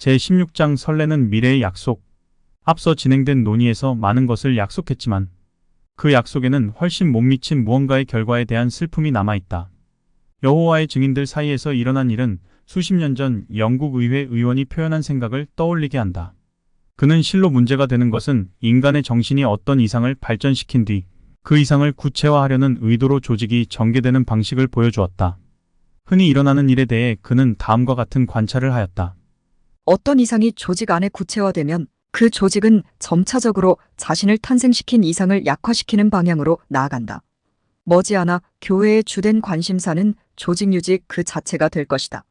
제16장 설레는 미래의 약속. 앞서 진행된 논의에서 많은 것을 약속했지만 그 약속에는 훨씬 못 미친 무언가의 결과에 대한 슬픔이 남아있다. 여호와의 증인들 사이에서 일어난 일은 수십 년 전 영국 의회 의원이 표현한 생각을 떠올리게 한다. 그는 실로 문제가 되는 것은 인간의 정신이 어떤 이상을 발전시킨 뒤 그 이상을 구체화하려는 의도로 조직이 전개되는 방식을 보여주었다. 흔히 일어나는 일에 대해 그는 다음과 같은 관찰을 하였다. 어떤 이상이 조직 안에 구체화되면 그 조직은 점차적으로 자신을 탄생시킨 이상을 약화시키는 방향으로 나아간다. 머지않아 교회의 주된 관심사는 조직 유지 그 자체가 될 것이다.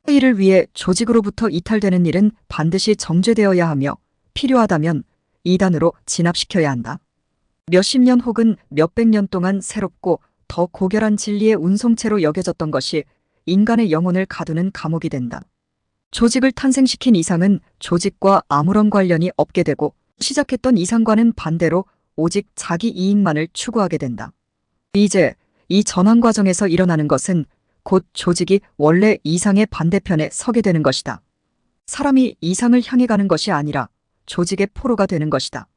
이를 위해 조직으로부터 이탈되는 일은 반드시 정죄되어야 하며 필요하다면 이단으로 진압시켜야 한다. 몇십 년 혹은 몇백 년 동안 새롭고 더 고결한 진리의 운송체로 여겨졌던 것이 인간의 영혼을 가두는 감옥이 된다. 조직을 탄생시킨 이상은 조직과 아무런 관련이 없게 되고 시작했던 이상과는 반대로 오직 자기 이익만을 추구하게 된다. 이제 이 전환 과정에서 일어나는 것은 곧 조직이 원래 이상의 반대편에 서게 되는 것이다. 사람이 이상을 향해 가는 것이 아니라 조직의 포로가 되는 것이다.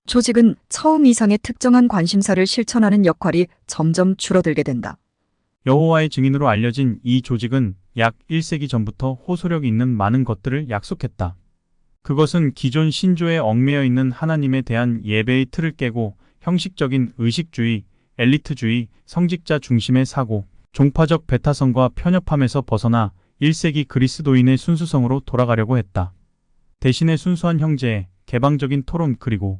조직은 처음 이상의 특정한 관심사를 실천하는 역할이 점점 줄어들게 된다. 여호와의 증인으로 알려진 이 조직은 약 1세기 전부터 호소력 있는 많은 것들을 약속했다. 그것은 기존 신조에 얽매여 있는 하나님에 대한 예배의 틀을 깨고 형식적인 의식주의, 엘리트주의, 성직자 중심의 사고, 종파적 배타성과 편협함에서 벗어나 1세기 그리스도인의 순수성으로 돌아가려고 했다. 대신에 순수한 형제, 개방적인 토론 그리고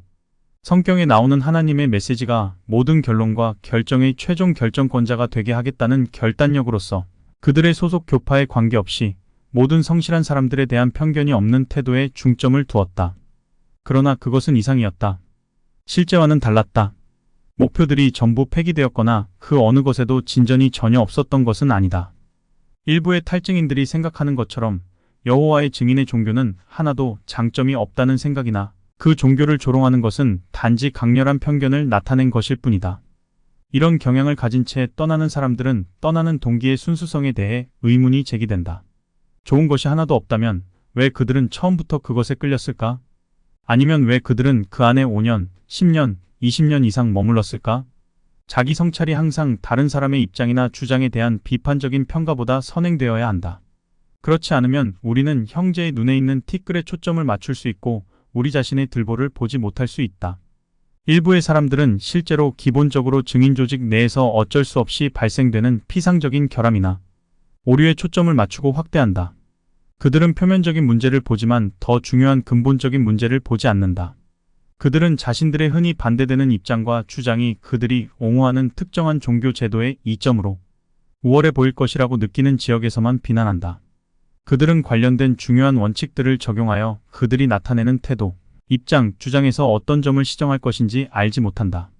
성경에 나오는 하나님의 메시지가 모든 결론과 결정의 최종 결정권자가 되게 하겠다는 결단력으로서 그들의 소속 교파에 관계없이 모든 성실한 사람들에 대한 편견이 없는 태도에 중점을 두었다. 그러나 그것은 이상이었다. 실제와는 달랐다. 목표들이 전부 폐기되었거나 그 어느 것에도 진전이 전혀 없었던 것은 아니다. 일부의 탈증인들이 생각하는 것처럼 여호와의 증인의 종교는 하나도 장점이 없다는 생각이나 그 종교를 조롱하는 것은 단지 강렬한 편견을 나타낸 것일 뿐이다. 이런 경향을 가진 채 떠나는 사람들은 떠나는 동기의 순수성에 대해 의문이 제기된다. 좋은 것이 하나도 없다면 왜 그들은 처음부터 그것에 끌렸을까? 아니면 왜 그들은 그 안에 5년, 10년, 20년 이상 머물렀을까? 자기 성찰이 항상 다른 사람의 입장이나 주장에 대한 비판적인 평가보다 선행되어야 한다. 그렇지 않으면 우리는 형제의 눈에 있는 티끌에 초점을 맞출 수 있고 우리 자신의 들보를 보지 못할 수 있다. 일부의 사람들은 실제로 기본적으로 증인 조직 내에서 어쩔 수 없이 발생되는 피상적인 결함이나 오류에 초점을 맞추고 확대한다. 그들은 표면적인 문제를 보지만 더 중요한 근본적인 문제를 보지 않는다. 그들은 자신들의 흔히 반대되는 입장과 주장이 그들이 옹호하는 특정한 종교 제도의 이점으로 우월해 보일 것이라고 느끼는 지역에서만 비난한다. 그들은 관련된 중요한 원칙들을 적용하여 그들이 나타내는 태도, 입장, 주장에서 어떤 점을 시정할 것인지 알지 못한다.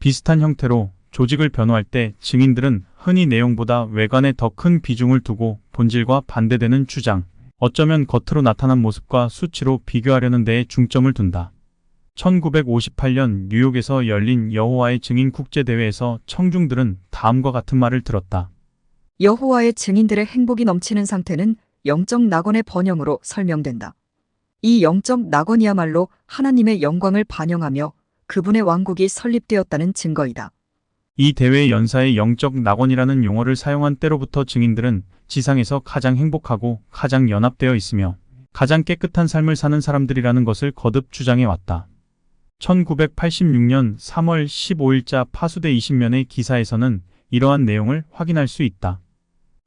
비슷한 형태로 조직을 변호할 때 증인들은 흔히 내용보다 외관에 더 큰 비중을 두고 본질과 반대되는 주장, 어쩌면 겉으로 나타난 모습과 수치로 비교하려는 데에 중점을 둔다. 1958년 뉴욕에서 열린 여호와의 증인 국제대회에서 청중들은 다음과 같은 말을 들었다. 여호와의 증인들의 행복이 넘치는 상태는 영적 낙원의 번영으로 설명된다. 이 영적 낙원이야말로 하나님의 영광을 반영하며 그분의 왕국이 설립되었다는 증거이다. 이 대회의 연사에 영적 낙원이라는 용어를 사용한 때로부터 증인들은 지상에서 가장 행복하고 가장 연합되어 있으며 가장 깨끗한 삶을 사는 사람들이라는 것을 거듭 주장해 왔다. 1986년 3월 15일자 파수대 20면의 기사에서는 이러한 내용을 확인할 수 있다.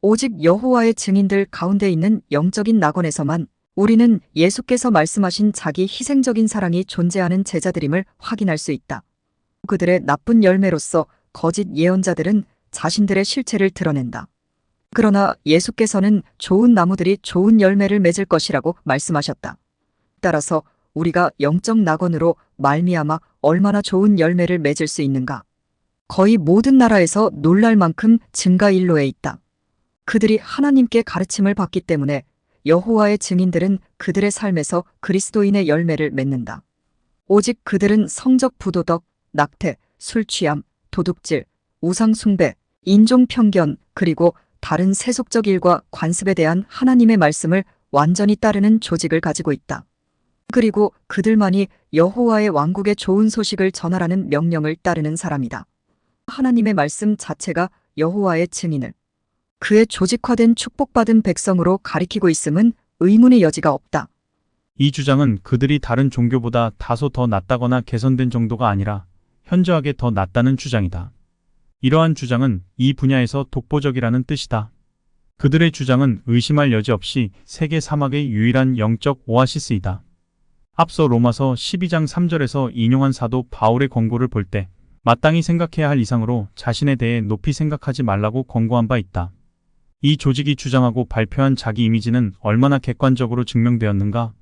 오직 여호와의 증인들 가운데 있는 영적인 낙원에서만 우리는 예수께서 말씀하신 자기 희생적인 사랑이 존재하는 제자들임을 확인할 수 있다. 그들의 나쁜 열매로서 거짓 예언자들은 자신들의 실체를 드러낸다. 그러나 예수께서는 좋은 나무들이 좋은 열매를 맺을 것이라고 말씀하셨다. 따라서 우리가 영적 낙원으로 말미암아 얼마나 좋은 열매를 맺을 수 있는가? 거의 모든 나라에서 놀랄 만큼 증가일로에 있다. 그들이 하나님께 가르침을 받기 때문에 여호와의 증인들은 그들의 삶에서 그리스도인의 열매를 맺는다. 오직 그들은 성적 부도덕, 낙태, 술 취함, 도둑질, 우상 숭배, 인종 편견, 그리고 다른 세속적 일과 관습에 대한 하나님의 말씀을 완전히 따르는 조직을 가지고 있다. 그리고 그들만이 여호와의 왕국의 좋은 소식을 전하라는 명령을 따르는 사람이다. 하나님의 말씀 자체가 여호와의 증인을 그의 조직화된 축복받은 백성으로 가리키고 있음은 의문의 여지가 없다. 이 주장은 그들이 다른 종교보다 다소 더 낫다거나 개선된 정도가 아니라 현저하게 더 낫다는 주장이다. 이러한 주장은 이 분야에서 독보적이라는 뜻이다. 그들의 주장은 의심할 여지 없이 세계 사막의 유일한 영적 오아시스이다. 앞서 로마서 12장 3절에서 인용한 사도 바울의 권고를 볼 때 마땅히 생각해야 할 이상으로 자신에 대해 높이 생각하지 말라고 권고한 바 있다. 이 조직이 주장하고 발표한 자기 이미지는 얼마나 객관적으로 증명되었는가?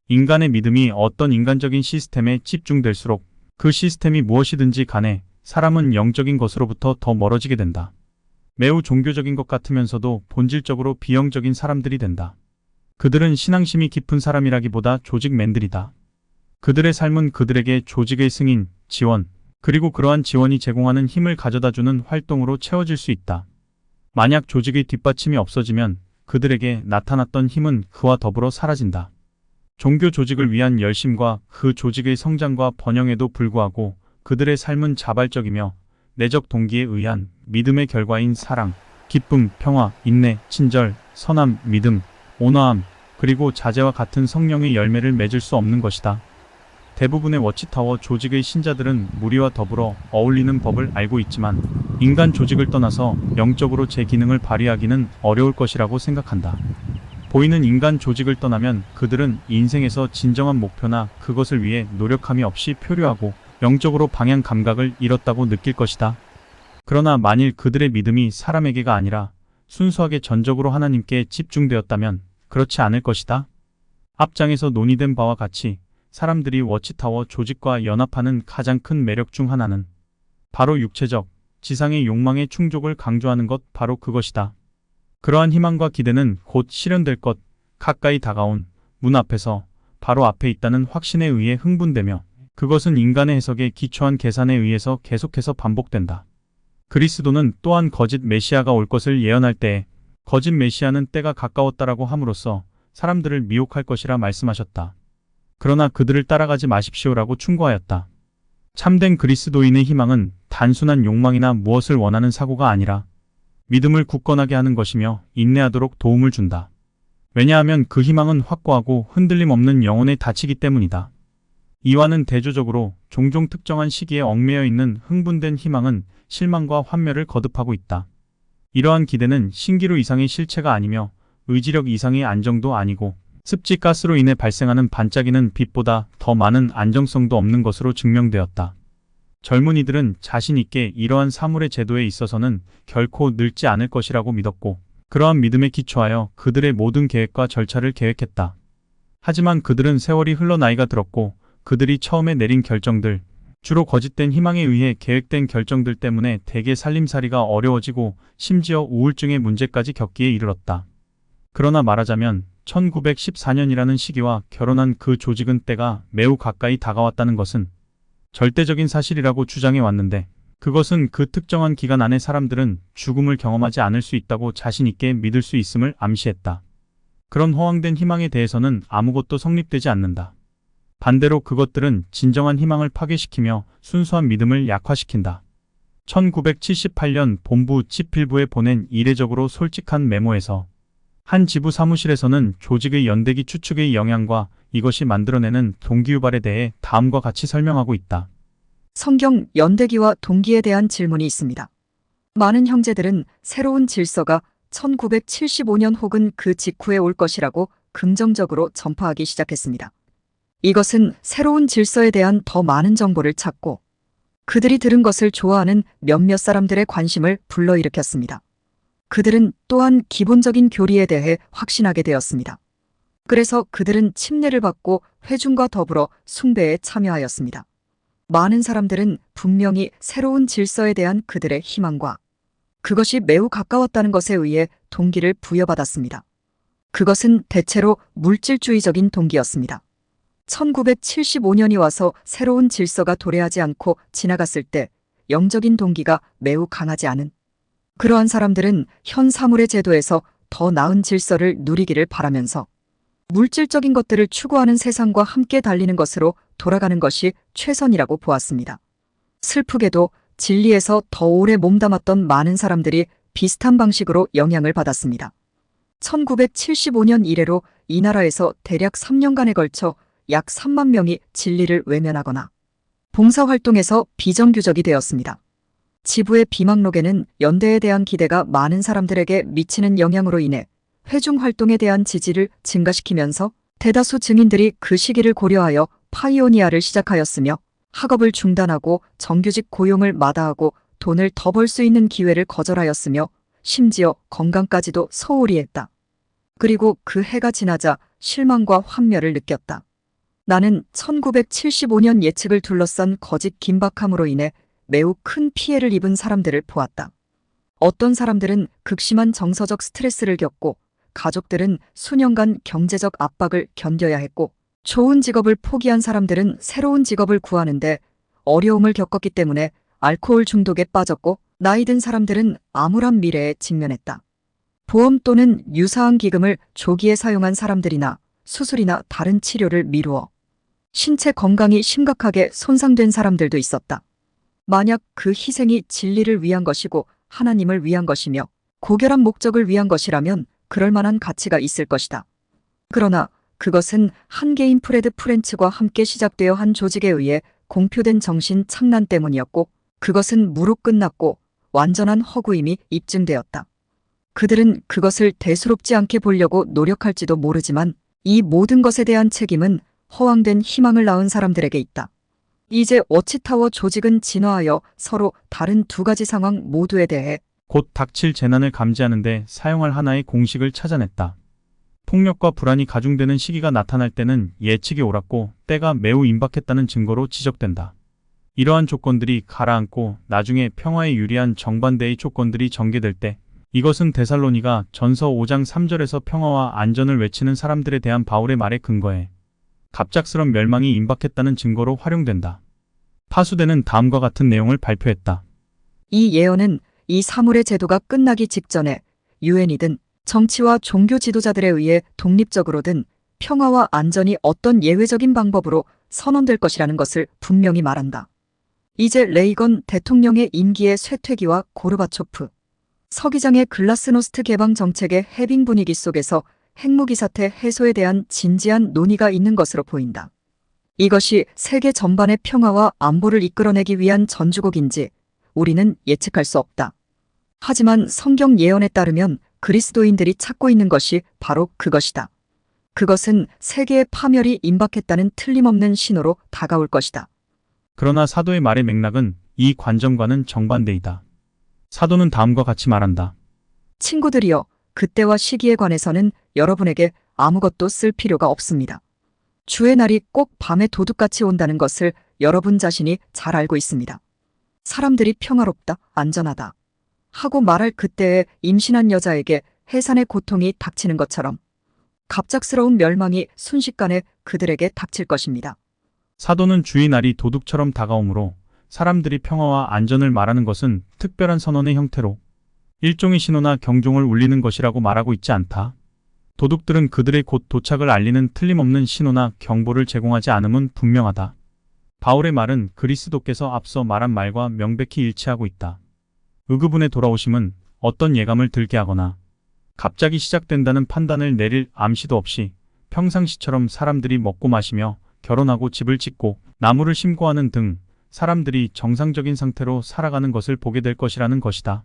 인간의 믿음이 어떤 인간적인 시스템에 집중될수록 그 시스템이 무엇이든지 간에 사람은 영적인 것으로부터 더 멀어지게 된다. 매우 종교적인 것 같으면서도 본질적으로 비영적인 사람들이 된다. 그들은 신앙심이 깊은 사람이라기보다 조직맨들이다. 그들의 삶은 그들에게 조직의 승인, 지원, 그리고 그러한 지원이 제공하는 힘을 가져다주는 활동으로 채워질 수 있다. 만약 조직의 뒷받침이 없어지면 그들에게 나타났던 힘은 그와 더불어 사라진다. 종교 조직을 위한 열심과 그 조직의 성장과 번영에도 불구하고 그들의 삶은 자발적이며 내적 동기에 의한 믿음의 결과인 사랑, 기쁨, 평화, 인내, 친절, 선함, 믿음, 온화함, 그리고 자제와 같은 성령의 열매를 맺을 수 없는 것이다. 대부분의 워치타워 조직의 신자들은 무리와 더불어 어울리는 법을 알고 있지만 인간 조직을 떠나서 영적으로 제 기능을 발휘하기는 어려울 것이라고 생각한다. 보이는 인간 조직을 떠나면 그들은 인생에서 진정한 목표나 그것을 위해 노력함이 없이 표류하고 영적으로 방향 감각을 잃었다고 느낄 것이다. 그러나 만일 그들의 믿음이 사람에게가 아니라 순수하게 전적으로 하나님께 집중되었다면 그렇지 않을 것이다. 앞장에서 논의된 바와 같이 사람들이 워치타워 조직과 연합하는 가장 큰 매력 중 하나는 바로 육체적, 지상의 욕망의 충족을 강조하는 것 바로 그것이다. 그러한 희망과 기대는 곧 실현될 것, 가까이 다가온 문 앞에서 바로 앞에 있다는 확신에 의해 흥분되며 그것은 인간의 해석에 기초한 계산에 의해서 계속해서 반복된다. 그리스도는 또한 거짓 메시아가 올 것을 예언할 때에 거짓 메시아는 때가 가까웠다라고 함으로써 사람들을 미혹할 것이라 말씀하셨다. 그러나 그들을 따라가지 마십시오라고 충고하였다. 참된 그리스도인의 희망은 단순한 욕망이나 무엇을 원하는 사고가 아니라 믿음을 굳건하게 하는 것이며 인내하도록 도움을 준다. 왜냐하면 그 희망은 확고하고 흔들림 없는 영혼에 닫히기 때문이다. 이와는 대조적으로 종종 특정한 시기에 얽매여 있는 흥분된 희망은 실망과 환멸을 거듭하고 있다. 이러한 기대는 신기루 이상의 실체가 아니며 의지력 이상의 안정도 아니고 습지 가스로 인해 발생하는 반짝이는 빛보다 더 많은 안정성도 없는 것으로 증명되었다. 젊은이들은 자신 있게 이러한 사물의 제도에 있어서는 결코 늙지 않을 것이라고 믿었고 그러한 믿음에 기초하여 그들의 모든 계획과 절차를 계획했다. 하지만 그들은 세월이 흘러 나이가 들었고 그들이 처음에 내린 결정들, 주로 거짓된 희망에 의해 계획된 결정들 때문에 대개 살림살이가 어려워지고 심지어 우울증의 문제까지 겪기에 이르렀다. 그러나 말하자면 1914년이라는 시기와 결혼한 그 조직은 때가 매우 가까이 다가왔다는 것은 절대적인 사실이라고 주장해 왔는데 그것은 그 특정한 기간 안에 사람들은 죽음을 경험하지 않을 수 있다고 자신 있게 믿을 수 있음을 암시했다. 그런 허황된 희망에 대해서는 아무것도 성립되지 않는다. 반대로 그것들은 진정한 희망을 파괴시키며 순수한 믿음을 약화시킨다. 1978년 본부 집필부에 보낸 이례적으로 솔직한 메모에서 한 지부 사무실에서는 조직의 연대기 추측의 영향과 이것이 만들어내는 동기유발에 대해 다음과 같이 설명하고 있다. 성경 연대기와 동기에 대한 질문이 있습니다. 많은 형제들은 새로운 질서가 1975년 혹은 그 직후에 올 것이라고 긍정적으로 전파하기 시작했습니다. 이것은 새로운 질서에 대한 더 많은 정보를 찾고 그들이 들은 것을 좋아하는 몇몇 사람들의 관심을 불러일으켰습니다. 그들은 또한 기본적인 교리에 대해 확신하게 되었습니다. 그래서 그들은 침례를 받고 회중과 더불어 숭배에 참여하였습니다. 많은 사람들은 분명히 새로운 질서에 대한 그들의 희망과 그것이 매우 가까웠다는 것에 의해 동기를 부여받았습니다. 그것은 대체로 물질주의적인 동기였습니다. 1975년이 와서 새로운 질서가 도래하지 않고 지나갔을 때 영적인 동기가 매우 강하지 않은 그러한 사람들은 현 사물의 제도에서 더 나은 질서를 누리기를 바라면서 물질적인 것들을 추구하는 세상과 함께 달리는 것으로 돌아가는 것이 최선이라고 보았습니다. 슬프게도 진리에서 더 오래 몸담았던 많은 사람들이 비슷한 방식으로 영향을 받았습니다. 1975년 이래로 이 나라에서 대략 3년간에 걸쳐 약 3만 명이 진리를 외면하거나 봉사활동에서 비정규직이 되었습니다. 지부의 비망록에는 연대에 대한 기대가 많은 사람들에게 미치는 영향으로 인해 회중 활동에 대한 지지를 증가시키면서 대다수 증인들이 그 시기를 고려하여 파이오니아를 시작하였으며 학업을 중단하고 정규직 고용을 마다하고 돈을 더 벌 수 있는 기회를 거절하였으며 심지어 건강까지도 소홀히 했다. 그리고 그 해가 지나자 실망과 환멸을 느꼈다. 나는 1975년 예측을 둘러싼 거짓 긴박함으로 인해 매우 큰 피해를 입은 사람들을 보았다. 어떤 사람들은 극심한 정서적 스트레스를 겪고 가족들은 수년간 경제적 압박을 견뎌야 했고 좋은 직업을 포기한 사람들은 새로운 직업을 구하는데 어려움을 겪었기 때문에 알코올 중독에 빠졌고 나이 든 사람들은 암울한 미래에 직면했다. 보험 또는 유사한 기금을 조기에 사용한 사람들이나 수술이나 다른 치료를 미루어 신체 건강이 심각하게 손상된 사람들도 있었다. 만약 그 희생이 진리를 위한 것이고 하나님을 위한 것이며 고결한 목적을 위한 것이라면 그럴 만한 가치가 있을 것이다. 그러나 그것은 한 개인 프레드 프렌츠과 함께 시작되어 한 조직에 의해 공표된 정신 착란 때문이었고 그것은 무릇 끝났고 완전한 허구임이 입증되었다. 그들은 그것을 대수롭지 않게 보려고 노력할지도 모르지만 이 모든 것에 대한 책임은 허황된 희망을 낳은 사람들에게 있다. 이제 워치타워 조직은 진화하여 서로 다른 두 가지 상황 모두에 대해 곧 닥칠 재난을 감지하는 데 사용할 하나의 공식을 찾아냈다. 폭력과 불안이 가중되는 시기가 나타날 때는 예측이 옳았고 때가 매우 임박했다는 증거로 지적된다. 이러한 조건들이 가라앉고 나중에 평화에 유리한 정반대의 조건들이 전개될 때 이것은 데살로니가 전서 5장 3절에서 평화와 안전을 외치는 사람들에 대한 바울의 말에 근거해 갑작스런 멸망이 임박했다는 증거로 활용된다. 파수대는 다음과 같은 내용을 발표했다. 이 예언은 이 사물의 제도가 끝나기 직전에 유엔이든 정치와 종교 지도자들에 의해 독립적으로든 평화와 안전이 어떤 예외적인 방법으로 선언될 것이라는 것을 분명히 말한다. 이제 레이건 대통령의 임기의 쇠퇴기와 고르바초프, 서기장의 글라스노스트 개방 정책의 해빙 분위기 속에서 핵무기 사태 해소에 대한 진지한 논의가 있는 것으로 보인다. 이것이 세계 전반의 평화와 안보를 이끌어내기 위한 전주곡인지 우리는 예측할 수 없다. 하지만 성경 예언에 따르면 그리스도인들이 찾고 있는 것이 바로 그것이다. 그것은 세계의 파멸이 임박했다는 틀림없는 신호로 다가올 것이다. 그러나 사도의 말의 맥락은 이 관점과는 정반대이다. 사도는 다음과 같이 말한다. 친구들이여, 그때와 시기에 관해서는 여러분에게 아무것도 쓸 필요가 없습니다. 주의 날이 꼭 밤에 도둑같이 온다는 것을 여러분 자신이 잘 알고 있습니다. 사람들이 평화롭다, 안전하다 하고 말할 그때에 임신한 여자에게 해산의 고통이 닥치는 것처럼 갑작스러운 멸망이 순식간에 그들에게 닥칠 것입니다. 사도는 주의 날이 도둑처럼 다가오므로 사람들이 평화와 안전을 말하는 것은 특별한 선언의 형태로 일종의 신호나 경종을 울리는 것이라고 말하고 있지 않다. 도둑들은 그들의 곧 도착을 알리는 틀림없는 신호나 경보를 제공하지 않음은 분명하다. 바울의 말은 그리스도께서 앞서 말한 말과 명백히 일치하고 있다. 의그분의 돌아오심은 어떤 예감을 들게 하거나 갑자기 시작된다는 판단을 내릴 암시도 없이 평상시처럼 사람들이 먹고 마시며 결혼하고 집을 짓고 나무를 심고 하는 등 사람들이 정상적인 상태로 살아가는 것을 보게 될 것이라는 것이다.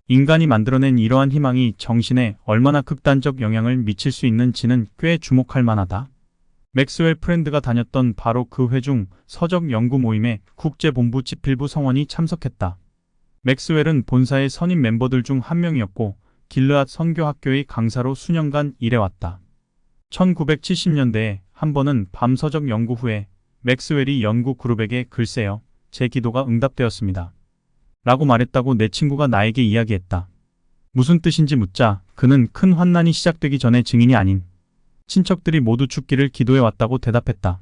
인간이 만들어낸 이러한 희망이 정신에 얼마나 극단적 영향을 미칠 수 있는지는 꽤 주목할 만하다. 맥스웰 프렌드가 다녔던 바로 그 회중 서적 연구 모임에 국제본부 지필부 성원이 참석했다. 맥스웰은 본사의 선임 멤버들 중 한 명이었고 길르앗 선교학교의 강사로 수년간 일해왔다. 1970년대에 한 번은 밤 서적 연구 후에 맥스웰이 연구 그룹에게 글쎄요, 제 기도가 응답되었습니다. 라고 말했다고 내 친구가 나에게 이야기했다. 무슨 뜻인지 묻자 그는 큰 환난이 시작되기 전에 증인이 아닌 친척들이 모두 죽기를 기도해왔다고 대답했다.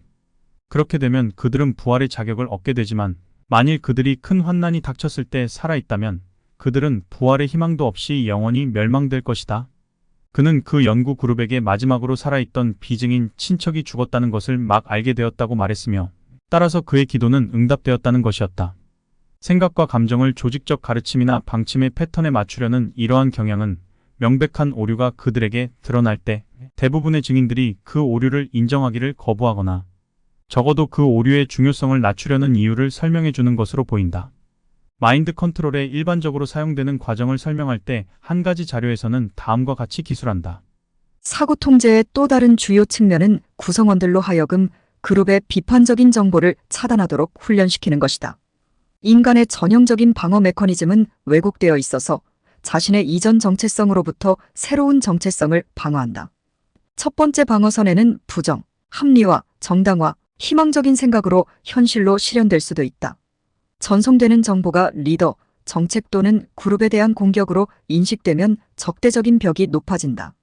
그렇게 되면 그들은 부활의 자격을 얻게 되지만 만일 그들이 큰 환난이 닥쳤을 때 살아있다면 그들은 부활의 희망도 없이 영원히 멸망될 것이다. 그는 그 연구 그룹에게 마지막으로 살아있던 비증인 친척이 죽었다는 것을 막 알게 되었다고 말했으며, 따라서 그의 기도는 응답되었다는 것이었다. 생각과 감정을 조직적 가르침이나 방침의 패턴에 맞추려는 이러한 경향은 명백한 오류가 그들에게 드러날 때 대부분의 증인들이 그 오류를 인정하기를 거부하거나 적어도 그 오류의 중요성을 낮추려는 이유를 설명해 주는 것으로 보인다. 마인드 컨트롤에 일반적으로 사용되는 과정을 설명할 때 한 가지 자료에서는 다음과 같이 기술한다. 사고 통제의 또 다른 주요 측면은 구성원들로 하여금 그룹의 비판적인 정보를 차단하도록 훈련시키는 것이다. 인간의 전형적인 방어 메커니즘은 왜곡되어 있어서 자신의 이전 정체성으로부터 새로운 정체성을 방어한다. 첫 번째 방어선에는 부정, 합리화, 정당화, 희망적인 생각으로 현실로 실현될 수도 있다. 전송되는 정보가 리더, 정책 또는 그룹에 대한 공격으로 인식되면 적대적인 벽이 높아진다.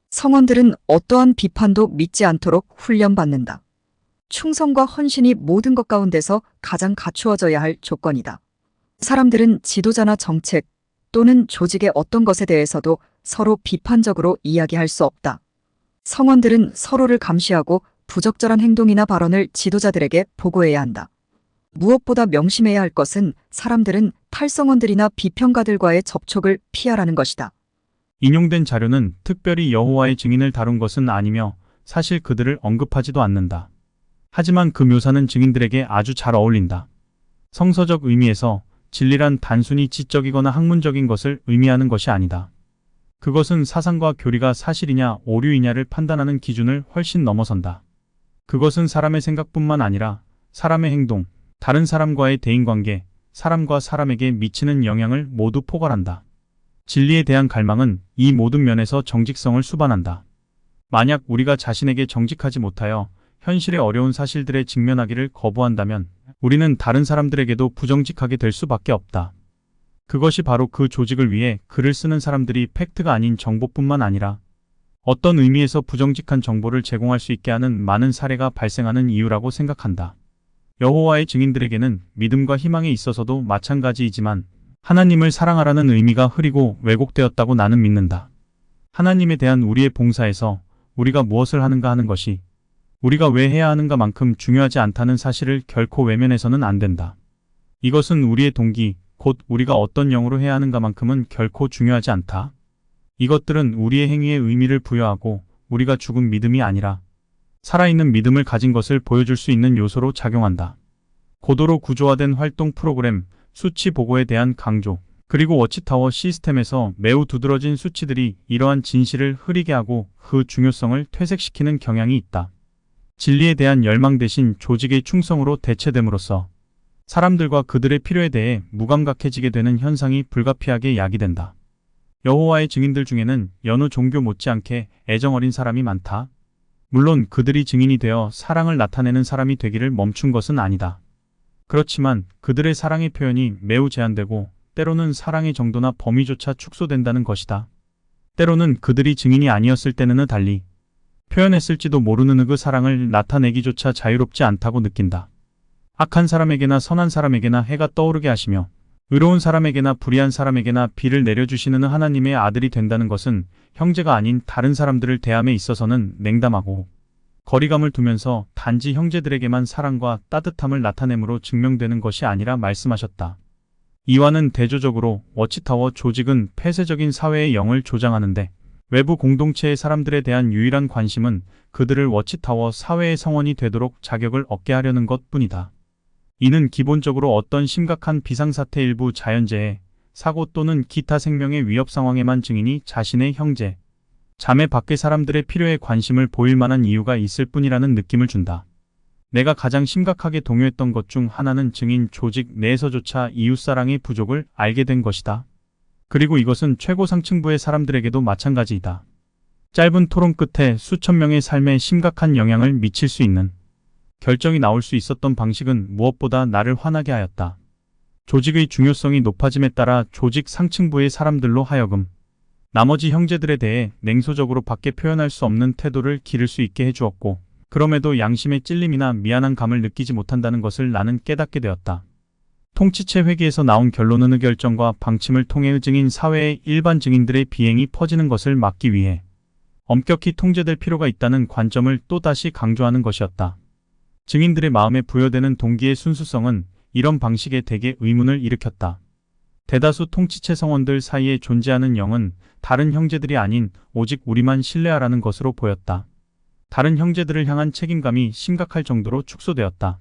성원들은 어떠한 비판도 믿지 않도록 훈련받는다. 충성과 헌신이 모든 것 가운데서 가장 갖추어져야 할 조건이다. 사람들은 지도자나 정책 또는 조직의 어떤 것에 대해서도 서로 비판적으로 이야기할 수 없다. 성원들은 서로를 감시하고 부적절한 행동이나 발언을 지도자들에게 보고해야 한다. 무엇보다 명심해야 할 것은 사람들은 탈성원들이나 비평가들과의 접촉을 피하라는 것이다. 인용된 자료는 특별히 여호와의 증인을 다룬 것은 아니며 사실 그들을 언급하지도 않는다. 하지만 그 묘사는 증인들에게 아주 잘 어울린다. 성서적 의미에서 진리란 단순히 지적이거나 학문적인 것을 의미하는 것이 아니다. 그것은 사상과 교리가 사실이냐 오류이냐를 판단하는 기준을 훨씬 넘어선다. 그것은 사람의 생각뿐만 아니라 사람의 행동, 다른 사람과의 대인관계, 사람과 사람에게 미치는 영향을 모두 포괄한다. 진리에 대한 갈망은 이 모든 면에서 정직성을 수반한다. 만약 우리가 자신에게 정직하지 못하여 현실의 어려운 사실들에 직면하기를 거부한다면 우리는 다른 사람들에게도 부정직하게 될 수밖에 없다. 그것이 바로 그 조직을 위해 글을 쓰는 사람들이 팩트가 아닌 정보뿐만 아니라 어떤 의미에서 부정직한 정보를 제공할 수 있게 하는 많은 사례가 발생하는 이유라고 생각한다. 여호와의 증인들에게는 믿음과 희망에 있어서도 마찬가지이지만 하나님을 사랑하라는 의미가 흐리고 왜곡되었다고 나는 믿는다. 하나님에 대한 우리의 봉사에서 우리가 무엇을 하는가 하는 것이 우리가 왜 해야 하는가만큼 중요하지 않다는 사실을 결코 외면해서는 안 된다. 이것은 우리의 동기, 곧 우리가 어떤 영으로 해야 하는가만큼은 결코 중요하지 않다. 이것들은 우리의 행위에 의미를 부여하고 우리가 죽은 믿음이 아니라 살아있는 믿음을 가진 것을 보여줄 수 있는 요소로 작용한다. 고도로 구조화된 활동 프로그램, 수치 보고에 대한 강조, 그리고 워치타워 시스템에서 매우 두드러진 수치들이 이러한 진실을 흐리게 하고 그 중요성을 퇴색시키는 경향이 있다. 진리에 대한 열망 대신 조직의 충성으로 대체됨으로써 사람들과 그들의 필요에 대해 무감각해지게 되는 현상이 불가피하게 야기된다. 여호와의 증인들 중에는 여느 종교 못지않게 애정어린 사람이 많다. 물론 그들이 증인이 되어 사랑을 나타내는 사람이 되기를 멈춘 것은 아니다. 그렇지만 그들의 사랑의 표현이 매우 제한되고 때로는 사랑의 정도나 범위조차 축소된다는 것이다. 때로는 그들이 증인이 아니었을 때는 달리 표현했을지도 모르는 그 사랑을 나타내기조차 자유롭지 않다고 느낀다. 악한 사람에게나 선한 사람에게나 해가 떠오르게 하시며 의로운 사람에게나 불의한 사람에게나 비를 내려주시는 하나님의 아들이 된다는 것은 형제가 아닌 다른 사람들을 대함에 있어서는 냉담하고 거리감을 두면서 단지 형제들에게만 사랑과 따뜻함을 나타내므로 증명되는 것이 아니라 말씀하셨다. 이와는 대조적으로 워치타워 조직은 폐쇄적인 사회의 영을 조장하는데 외부 공동체의 사람들에 대한 유일한 관심은 그들을 워치타워 사회의 성원이 되도록 자격을 얻게 하려는 것뿐이다. 이는 기본적으로 어떤 심각한 비상사태 일부 자연재해, 사고 또는 기타 생명의 위협 상황에만 증인이 자신의 형제, 자매 밖의 사람들의 필요에 관심을 보일 만한 이유가 있을 뿐이라는 느낌을 준다. 내가 가장 심각하게 동요했던 것 중 하나는 증인 조직 내에서조차 이웃사랑의 부족을 알게 된 것이다. 그리고 이것은 최고 상층부의 사람들에게도 마찬가지이다. 짧은 토론 끝에 수천 명의 삶에 심각한 영향을 미칠 수 있는 결정이 나올 수 있었던 방식은 무엇보다 나를 화나게 하였다. 조직의 중요성이 높아짐에 따라 조직 상층부의 사람들로 하여금 나머지 형제들에 대해 냉소적으로 밖에 표현할 수 없는 태도를 기를 수 있게 해주었고, 그럼에도 양심의 찔림이나 미안한 감을 느끼지 못한다는 것을 나는 깨닫게 되었다. 통치체 회기에서 나온 결론은 결정과 방침을 통해 증인 사회의 일반 증인들의 비행이 퍼지는 것을 막기 위해 엄격히 통제될 필요가 있다는 관점을 또다시 강조하는 것이었다. 증인들의 마음에 부여되는 동기의 순수성은 이런 방식에 대개 의문을 일으켰다. 대다수 통치체 성원들 사이에 존재하는 영은 다른 형제들이 아닌 오직 우리만 신뢰하라는 것으로 보였다. 다른 형제들을 향한 책임감이 심각할 정도로 축소되었다.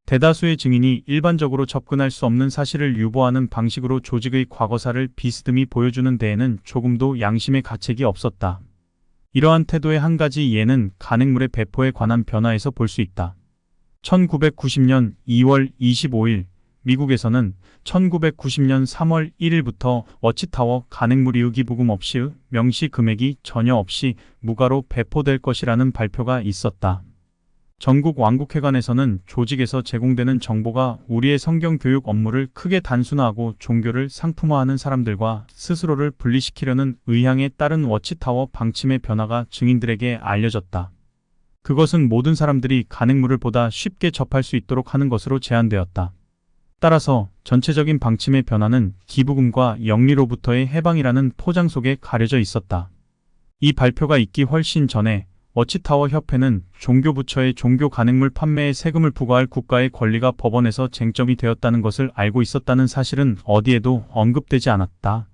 대다수의 증인이 일반적으로 접근할 수 없는 사실을 유보하는 방식으로 조직의 과거사를 비스듬히 보여주는 데에는 조금도 양심의 가책이 없었다. 이러한 태도의 한 가지 예는 간행물의 배포에 관한 변화에서 볼 수 있다. 1990년 2월 25일 미국에서는 1990년 3월 1일부터 워치타워 간행물 이유기부금 없이의 명시 금액이 전혀 없이 무과로 배포될 것이라는 발표가 있었다. 전국 왕국회관에서는 조직에서 제공되는 정보가 우리의 성경 교육 업무를 크게 단순화하고 종교를 상품화하는 사람들과 스스로를 분리시키려는 의향에 따른 워치타워 방침의 변화가 증인들에게 알려졌다. 그것은 모든 사람들이 간행물을 보다 쉽게 접할 수 있도록 하는 것으로 제한되었다. 따라서 전체적인 방침의 변화는 기부금과 영리로부터의 해방이라는 포장 속에 가려져 있었다. 이 발표가 있기 훨씬 전에 워치타워 협회는 종교부처의 종교 간행물 판매에 세금을 부과할 국가의 권리가 법원에서 쟁점이 되었다는 것을 알고 있었다는 사실은 어디에도 언급되지 않았다.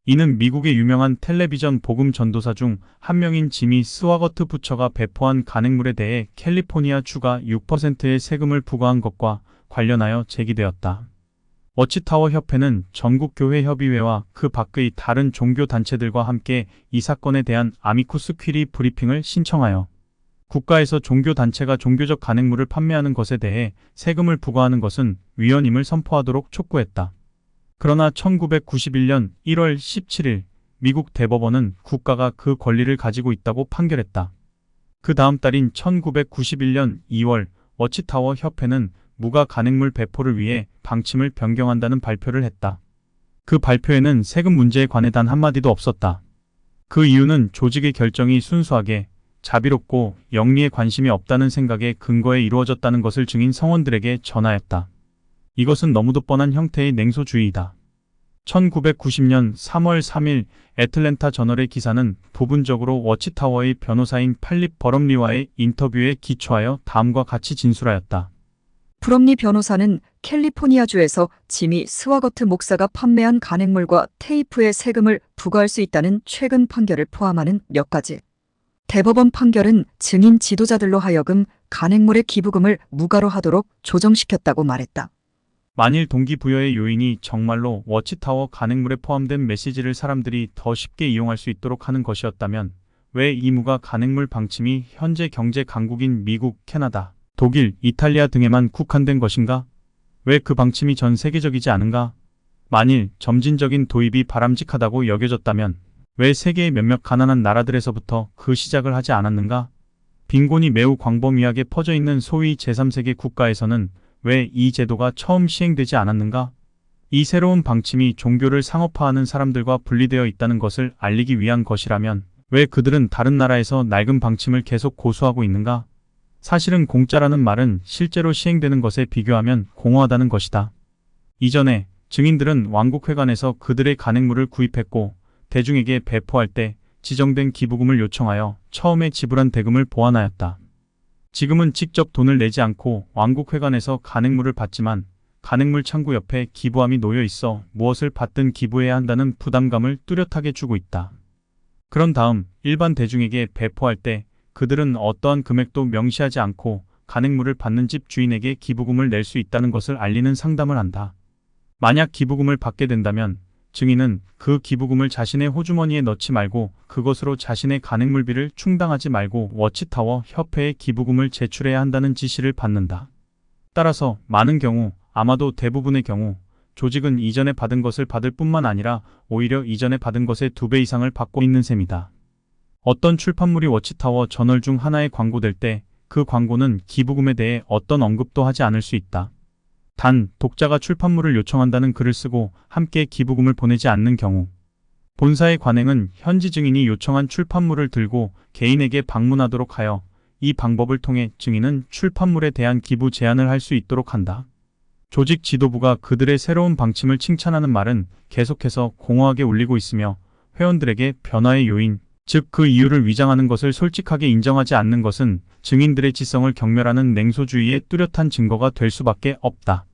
이는 미국의 유명한 텔레비전 복음 전도사 중 한 명인 지미 스와거트 부처가 배포한 간행물에 대해 캘리포니아 주가 6%의 세금을 부과한 것과 관련하여 제기되었다. 워치타워 협회는 전국교회협의회와 그 밖의 다른 종교단체들과 함께 이 사건에 대한 아미쿠스 퀴리 브리핑을 신청하여 국가에서 종교단체가 종교적 간행물을 판매하는 것에 대해 세금을 부과하는 것은 위헌임을 선포하도록 촉구했다. 그러나 1991년 1월 17일 미국 대법원은 국가가 그 권리를 가지고 있다고 판결했다. 그 다음 달인 1991년 2월 워치타워 협회는 무가 간행물 배포를 위해 방침을 변경한다는 발표를 했다. 그 발표에는 세금 문제에 관해 단 한마디도 없었다. 그 이유는 조직의 결정이 순수하게 자비롭고 영리에 관심이 없다는 생각에 근거에 이루어졌다는 것을 증인 성원들에게 전하였다. 이것은 너무도 뻔한 형태의 냉소주의이다. 1990년 3월 3일 애틀랜타 저널의 기사는 부분적으로 워치타워의 변호사인 팔립 버럼리와의 인터뷰에 기초하여 다음과 같이 진술하였다. 브럼리 변호사는 캘리포니아주에서 지미 스와거트 목사가 판매한 간행물과 테이프의 세금을 부과할 수 있다는 최근 판결을 포함하는 몇 가지. 대법원 판결은 증인 지도자들로 하여금 간행물의 기부금을 무과로 하도록 조정시켰다고 말했다. 만일 동기부여의 요인이 정말로 워치타워 간행물에 포함된 메시지를 사람들이 더 쉽게 이용할 수 있도록 하는 것이었다면 왜 이 무가 간행물 방침이 현재 경제 강국인 미국, 캐나다, 독일, 이탈리아 등에만 국한된 것인가? 왜 그 방침이 전 세계적이지 않은가? 만일 점진적인 도입이 바람직하다고 여겨졌다면 왜 세계의 몇몇 가난한 나라들에서부터 그 시작을 하지 않았는가? 빈곤이 매우 광범위하게 퍼져 있는 소위 제3세계 국가에서는 왜 이 제도가 처음 시행되지 않았는가? 이 새로운 방침이 종교를 상업화하는 사람들과 분리되어 있다는 것을 알리기 위한 것이라면 왜 그들은 다른 나라에서 낡은 방침을 계속 고수하고 있는가? 사실은 공짜라는 말은 실제로 시행되는 것에 비교하면 공허하다는 것이다. 이전에 증인들은 왕국회관에서 그들의 간행물을 구입했고 대중에게 배포할 때 지정된 기부금을 요청하여 처음에 지불한 대금을 보완하였다. 지금은 직접 돈을 내지 않고 왕국회관에서 간행물을 받지만 간행물 창구 옆에 기부함이 놓여 있어 무엇을 받든 기부해야 한다는 부담감을 뚜렷하게 주고 있다. 그런 다음 일반 대중에게 배포할 때 그들은 어떠한 금액도 명시하지 않고 간행물을 받는 집 주인에게 기부금을 낼 수 있다는 것을 알리는 상담을 한다. 만약 기부금을 받게 된다면 증인은 그 기부금을 자신의 호주머니에 넣지 말고 그것으로 자신의 간행물비를 충당하지 말고 워치타워 협회에 기부금을 제출해야 한다는 지시를 받는다. 따라서 많은 경우, 아마도 대부분의 경우 조직은 이전에 받은 것을 받을 뿐만 아니라 오히려 이전에 받은 것의 2배 이상을 받고 있는 셈이다. 어떤 출판물이 워치타워 저널 중 하나에 광고될 때 그 광고는 기부금에 대해 어떤 언급도 하지 않을 수 있다. 단, 독자가 출판물을 요청한다는 글을 쓰고 함께 기부금을 보내지 않는 경우 본사의 관행은 현지 증인이 요청한 출판물을 들고 개인에게 방문하도록 하여 이 방법을 통해 증인은 출판물에 대한 기부 제안을 할 수 있도록 한다. 조직 지도부가 그들의 새로운 방침을 칭찬하는 말은 계속해서 공허하게 울리고 있으며 회원들에게 변화의 요인, 즉 그 이유를 위장하는 것을 솔직하게 인정하지 않는 것은 증인들의 지성을 경멸하는 냉소주의의 뚜렷한 증거가 될 수밖에 없다.